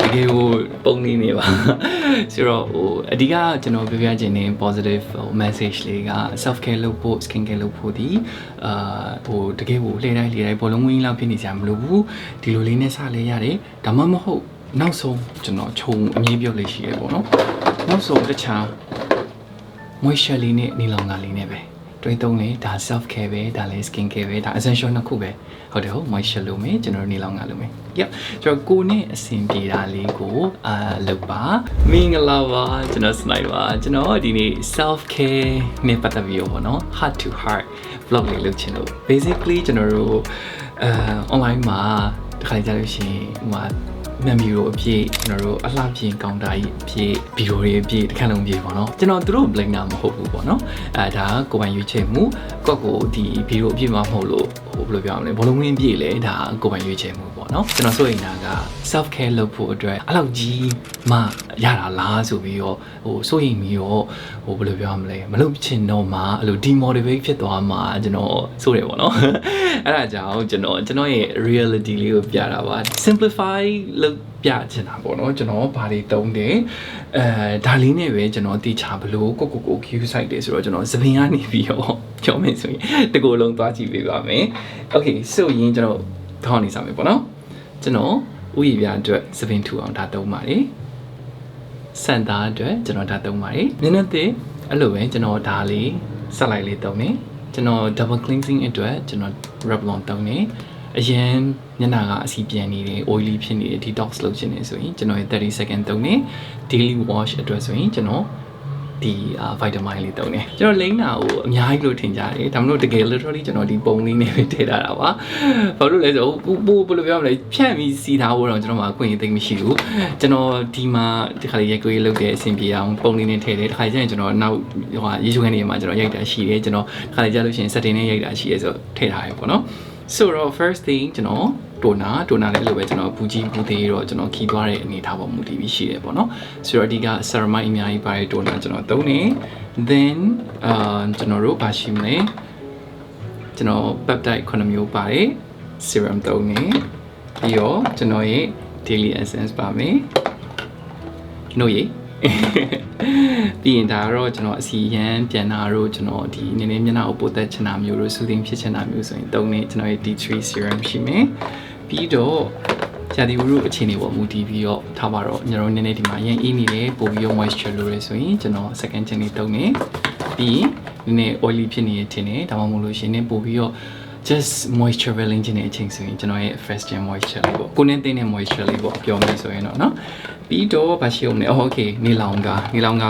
တကယ်ကိုပုံနေနေပါဆိုတော့အဓိကကျွန်တော်ပြောပြချင်တဲ့ positive message လေးက self care လုပ်ဖို့ skin care လုပ်ဖို့ဒီတကယ်ကိုလှည့်တိုင်းဘောလုံးဝင်းလောက်ဖြစ်နေကြမလို့ဘူးဒီလိုလေးနဲ့စလဲရတယ်ဒါမှမဟုတ်နောက်ဆုံးကျွန်တော်ခြုံအမြင်ပြုတ်လေးရှိရပေါ့နော်နောက်ဆုံးတခြား moisture လေးနဲ့နေလောင်ကလေးနဲ့ပဲတွေးသုံးလေဒါ self care ပဲဒါလည်း skin care ပဲဒါ essential နှစ်ခုပဲဟုတ်တယ်ဟုတ် moisture လို့မယ်ကျွန်တော်နေလောင်ကလို့မယ် yep ကျွန်တော်ကိုနဲ့အဆင်ပြေတာလေးကိုလုပ်ပါမင်္ဂလာပါကျွန်တော်စနိုက်ပါကျွန်တော်ဒီနေ့ self care နဲ့ပတ်သက်ပြီးတော့ပေါ့နော် heart to heart vlog လေးလုပ်ချင်လို့ basically ကျွန်တော်တို့online မှာတခါကြလို့ရှိရင်ဟိုမှာမမီရိုအပြည့်ကျွန်တော်တို့အလှပြင်ကောင်တာကြီးအပြည့်ဗီဒီယိုတွေအပြည့်တစ်ခါလုံးပြည့်ပေါ့နော်ကျွန်တော်တို့ blink တာမဟုတ်ဘူးပေါ့နော်ဒါကိုပိုင်ရွေးချယ်မှုကိုဒီဗီဒီယိုအပြည့်မှာမဟုတ်လို့ဘယ်လိုပြောရမလဲဘောလုံးဝင်းပြည့်လဲဒါကိုပိုင်ရွေးချယ်မှုပေါ့နော်ကျွန်တော်ဆိုရင်ဒါက self care လုပ်ဖို့အတွက်အဲ့လောက်ကြီးမှရတာလားဆိုပြီးတော့စိုးရိမ်ပြီးတော့ဘယ်လိုပြောရမလဲမလုပ်ချင်တော့မှအဲ့လို demotivate ဖြစ်သွားမှကျွန်တော်စိုးတယ်ပေါ့နော်အဲ့ဒါကြောင့်ကျွန်တော်ရဲ့ reality လေးကိုပြတာပါ simplify လုပ်ပြချင်တာပေါ့နော်ကျွန်တော်ဘာတွေသုံးတယ်ဒါလေးနဲ့ပဲကျွန်တော်တိချဘလို့ကို queue site တယ်ဆိုတော့ကျွန်တော်သပင်ကနေပြီးတော့ပြောမယ်ဆိုရင်တကူလုံးသွားကြည့်ပေးပါမယ် okay ဆိုရင်ကျွန်တော်ထောင်းနေစမယ်ပေါ့နော်ကျွန်တော်ဥယျာဉ်ပြအတွက်သပင်ထူအောင်ဒါသုံးပါတယ်စန်တာအတွက်ကျွန်တော်ဒါသုံးပါတယ်မျက်နှာသစ်အဲ့လိုပဲကျွန်တော်ဒါလေးဆက်လိုက်လေးသုံးနေကျွန်တော် double cleansing အတွက်ကျွန်တော် Revlon သုံးနေအရင်ညနာကအစီပြန်နေတယ် oily ဖြစ်နေတယ် detox လုပ်ချင်နေဆိုရင်ကျွန်တော်30 second သုံးနေ daily wash အတွက်ဆိုရင်ကျွန်တော်ဒီ vitamin လေးသုံးနေကျွန်တော်လိမ့်တာကိုအများကြီးလို့ထင်ကြတယ်ဒါမှမဟုတ်တကယ် literally ကျွန်တော်ဒီပုံလေးနဲ့ပဲထည့်ထားတာပါဘာလို့လဲဆိုတော့ဘယ်လိုပြောမလဲဖြန့်ပြီးစီထားဖို့တော့ကျွန်တော်မှာအခွင့်အရေးသိမ်းမရှိဘူးကျွန်တော်ဒီမှာဒီခါလေးရိုက်ကွေးလုပ်တဲ့အဆင်ပြေအောင်ပုံလေးနဲ့ထည့်တယ်ဒီခါကျရင်ကျွန်တော်နောက်ရေချိုးခန်းနေမှာကျွန်တော်ရိုက်တာရှိတယ်ကျွန်တော်ဒီခါလေးကြာလို့ရှိရင် setting နဲ့ရိုက်တာရှိရဲဆိုထည့်ထားရပေါ့နော်ဆိုတော့ first thing ကျွန်တော်တိုနာလေးလိုပဲကျွန်တော်ဘူးကြီးဘူးသေးတော့ကျွန်တော်ခီးသွားတဲ့အနေထားပေါ်မူတည်ပြီးရှိတယ်ပေါ့နော်ဆိုတော့အဓိက ceramide အများကြီးပါတဲ့တိုနာကျွန်တော်သုံးနေ then ကျွန်တော်တို့ဘာရှိမလဲကျွန်တော် peptide 9မျိုးပါတယ် serum သုံးနေပြီးတော့ကျွန်တော်ရဲ့ daily essence ပါမယ်နှုတ်ရည်ပြီးရင်ဒါတော့ကျွန်တော်အစီရန်ပြန်တာတော့ကျွန်တော်ဒီနည်းနည်းမျက်နှာကိုပိုသက်ချင်တာမျိုးလို့ soothing ဖြစ်ချင်တာမျိုးဆိုရင်သုံးနေကျွန်တော်ရဲ့ D3 serum ရှိမယ်ပြီးတော့ရာသီဥတုအခြေအနေပေါ်မူတည်ပြီးတော့ထားပါတော့ကျွန်တော်နည်းနည်းဒီမှာရန်အေးနေတယ်ပို့ပြီးတော့ moisture လိုရဆိုရင်ကျွန်တော် second ချင်းလေးသုံးနေပြီးနည်းနည်း oily ဖြစ်နေတယ်ထင်တယ်ဒါမှမဟုတ်လို့ရှိရင်ပို့ပြီးတော့ just moisture veiling ခြင်းတဲ့အချိန်ဆိုရင်ကျွန်တော်ရဲ့ fresh gen moisture လေးပေါ့ကိုနဲ့တင်းတဲ့ moisture လေးပေါ့ပြောမယ်ဆိုရင်တော့เนาะပြီးတော့ဘာရှိအောင်လဲ okay နေလောင်က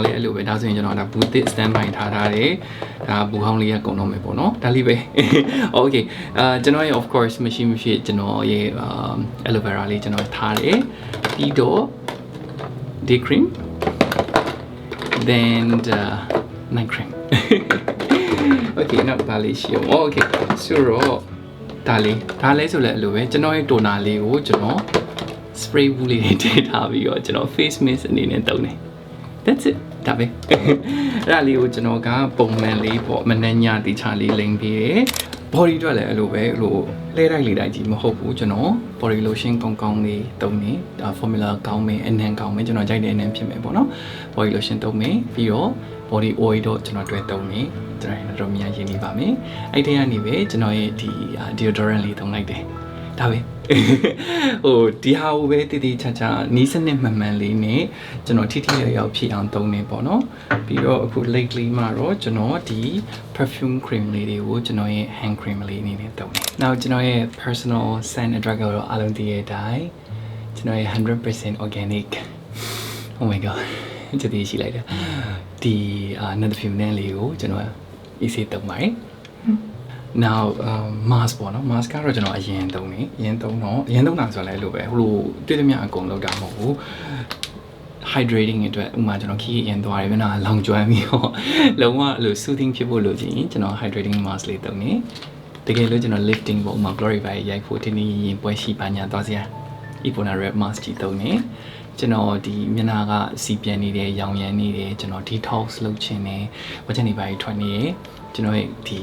လေးအဲ့လိုပဲဒါဆိုရင်ကျွန်တော်ဒါဘူးသစ် stand by ထားတယ်ဒါဘူးဟောင်းလေးကကုန်တော့မယ်ပေါ့เนาะဒါလေးပဲ okay ကျွန်တော်ရဲ့ of course မရှိကျွန်တော်ရဲ့ aloe vera လေးကျွန်တော်ထားတယ်ပြီးတော့ day cream then night cream okay နောက်ဒါလေးရှိအောင် okay ဆိုတော့ဒါလေးဆိုလဲအဲ့လိုပဲကျွန်တော်ရဲ့ toner လေးကိုကျွန်တော် spray ဘူးလေးထည့်ထားပြီးတော့ကျွန်တော် face mist အနေနဲ့သုံးတယ် that's it ဒါပဲအဲ့ဒါလေးကိုကျွန်တော်ကပုံမှန်လေးပေါ့မနှညတိချလေးလိမ့်ပြီးတယ် body အတွက်လည်းအဲ့လိုပဲဟိုလဲတိုက်ကြီးမဟုတ်ဘူးကျွန်တော် body lotion ကောင်းလေးသုံးနေဒါ formula ကောင်းမယ်အနံကောင်းမယ်ကျွန်တော်ကြိုက်တဲ့အနံဖြစ်မယ်ပေါ့နော် body lotion သုံးမယ်ပြီးတော့ body oil တော့ကျွန်တော်တွေ့သုံးနေကျွန်တော်တို့များရင်းနေပါမယ်အဲ့ထဲကနေပဲကျွန်တော်ရဲ့ဒီ deodorant လေးသုံးလိုက်တယ်ဒါပဲဒီဟာကိုပဲတည်တည်ချာချာနီးစနစ်မှန်လေးနဲ့ကျွန်တော်ထိရောက်ဖြစ်အောင်သုံးနေပေါ့နော်ပြီးတော့အခု lately မှာတော့ကျွန်တော်ဒီ perfume cream လေးတွေကိုကျွန်တော်ရဲ့ hand cream လေးအနေနဲ့သုံးနေ။ Now ကျွန်တော်ရဲ့ personal scent address ကတော့အားလုံးသိတဲ့အတိုင်းကျွန်တော်ရဲ့ 100% organic oh my god ကြည့်ရှိလိုက်တယ်ဒီ another few နဲ့လေးကိုကျွန်တော် easy သုံးပါတယ်now mask ပေါ့နော် mask ကတော့ကျွန်တော်အရင်သုံးတာဆိုလည်းလို့ပဲဟိုလိုတွေ့သမျှအကုန်လောက်တာမဟုတ်ဘူး hydrating အတွက်ဥမာကျွန်တော်ခီးအရင်သွားတယ်ဗျာလောင်ကျွမ်းပြီးတော့လုံးဝလို့ soothing ဖြစ်ဖို့လိုချင်ရင်ကျွန်တော် hydrating mask လေးသုံးနေတကယ်လို့ကျွန်တော် lifting ပေါ့ဥမာ glory by ရိုက်ဖို့တင်းတင်းရင်ပွဲရှိပါညာသွားစရာ Epona red mask ကြီးသုံးနေကျွန်တော်ဒီမျက်နှာကစီပြန်နေတယ်ရောင်ရမ်းနေတယ်ကျွန်တော် detox လုပ်ချင်တယ်ဝတ်ချက်နေပါထွက်နေကျွန်တော်ဒီ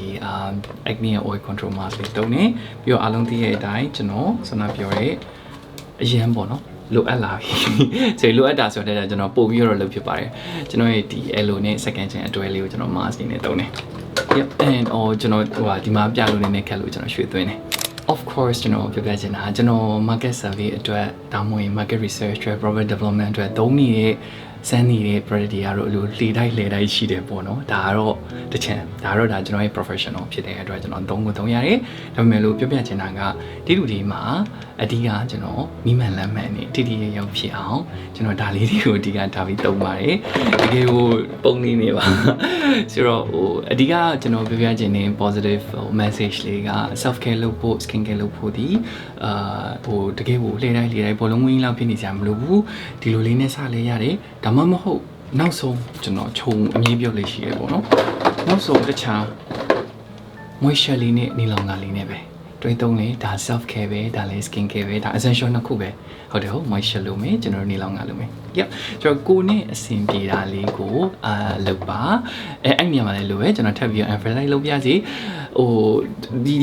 acne oil control mask လေးသုံးနေပြီးတော့အားလုံးသိတဲ့အတိုင်းကျွန်တော်ဆန္ဒပြောရဲအရင်ပေါ့နော် လိုအပ်လာပြီဆိုလိုအပ်တာဆိုတော့ကျွန်တော်ပို့ပြီးတော့လုပ်ဖြစ်ပါတယ်ကျွန်တော်ရဲ့ဒီ Elo နဲ့ second chain အတွဲလေးကိုကျွန်တော် mask နေတုံးတယ် yep and or ကျွန်တော်ဟိုဒီမှာပြလို့နေခက်လို့ကျွန်တော်ရွှေ့သွင်းတယ် of course ကျွန်တော်ပြောပြချင်တာကျွန်တော် market survey အတွက်ဒါမှမဟုတ် market research အတွက် product development အတွက်သုံးနေတဲ့စမ်းနေတဲ့ product တွေကတော့အလိုလေတိုက်ရှိတယ်ပေါ့နော်ဒါကတော့တစ်ချမ်းဒါတော့ဒါကျွန်တော်ရဲ့ professional ဖြစ်တဲ့အတွက်ကျွန်တော်သုံးရတယ်ဒါပေမဲ့လို့ပြောပြချင်တာကဒီလူတွေမှာအဓိကကျွန်တော်မိမှန်လမ်းမှန်နေတိတိကျကျဖြစ်အောင်ကျွန်တော်ဒါလေးတွေကိုအဓိကထားပြီးသုံးပါတယ်တကယ်ကိုပုံနေပါဆိုတော့ဟိုအဓိကကျွန်တော်ပြောပြချင်တဲ့ positive message လေးက self care လုပ်ဖို့ skin care လုပ်ဖို့ဒီဟိုတကယ်ကိုလေတိုင်းဘောလုံးဝင်းလောက်ဖြစ်နေကြမလို့ဘူးဒီလိုလေးနဲ့စလဲရတယ်ဒါမှမဟုတ်နောက်ဆုံးကျွန်တော်ခြုံအမြင်ပြုတ်လေးရှိရပေါ့နော်နောက်ဆုံးတခြား moisture လေးနဲ့နေလောင်တာလေးနဲ့ပဲတွဲသုံးလေဒါ self care ပဲဒါလည်း skin care ပဲဒါ essential နှစ်ခုပဲဟုတ်တယ်ဟုတ် moisture လို့မယ်ကျွန်တော်နေလောင်တာလို့မယ် yep ကျွန်တော်ကိုနဲ့အဆင်ပြေတာလေးကိုလုပ်ပါအဲ့နေရာမှာလည်းလို့ပဲကျွန်တော်ထပ်ပြီး emphasize လုပ်ပြစီဟိုဒီ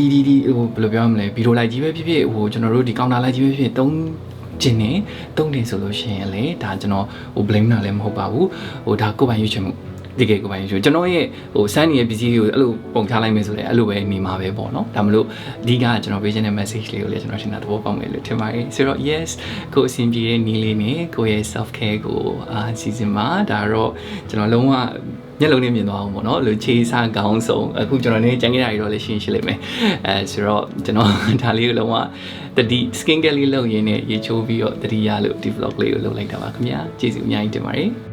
ဟိုဘယ်လိုပြောရမလဲဗီဒီယိုလိုက်ကြီးပဲဖြစ်ဖြစ်ဟိုကျွန်တော်တို့ဒီ counter လိုက်ကြီးပဲဖြစ်သုံးကျင်နေတုံးတယ်ဆိုလို့ရှိရင်လေဒါကျွန်တော်ဟို blame တာလည်းမဟုတ်ပါဘူးဟိုဒါကိုယ်ပိုင်ရွေးချယ်မှုဒီကေကိုယ်ပိုင်ရွေးချယ်ကျွန်တော်ရဲ့ဟိုစမ်းနေတဲ့ပစ္စည်းတွေကိုအဲ့လိုပုံချလိုက်မယ်ဆိုလည်းအဲ့လိုပဲနေမှာပဲပေါ့နော်ဒါမလို့အဓိကကျွန်တော်ပေးချင်တဲ့ message လေးကိုလည်းကျွန်တော်ရှင်းတာသဘောပေါက်မယ်လို့ထင်ပါတယ်ဆိုတော့ yes ကိုယ်အဆင်ပြေတဲ့နည်းလေးနဲ့ကိုယ့်ရဲ့ self care ကိုစီစဉ်မှာဒါတော့ကျွန်တော်လုံးဝမျက်လုံးနဲ့မြင်သွားအောင်ပေါ့နော်လို့ခြေစားကောင်းဆုံးအခုကျွန်တော်နေကြံခဲ့တာတွေတော့လည်းရှင်းလိမ့်မယ်ဆိုတော့ကျွန်တော်ဒါလေးကိုလုံးဝတတိ skin care လေးလုပ်ရင်းနဲ့ရေချိုးပြီးတော့တတိယလို့ဒီ vlog လေးကိုလုပ်လိုက်တာပါခင်ဗျာကျေးဇူးအများကြီးတင်ပါတယ်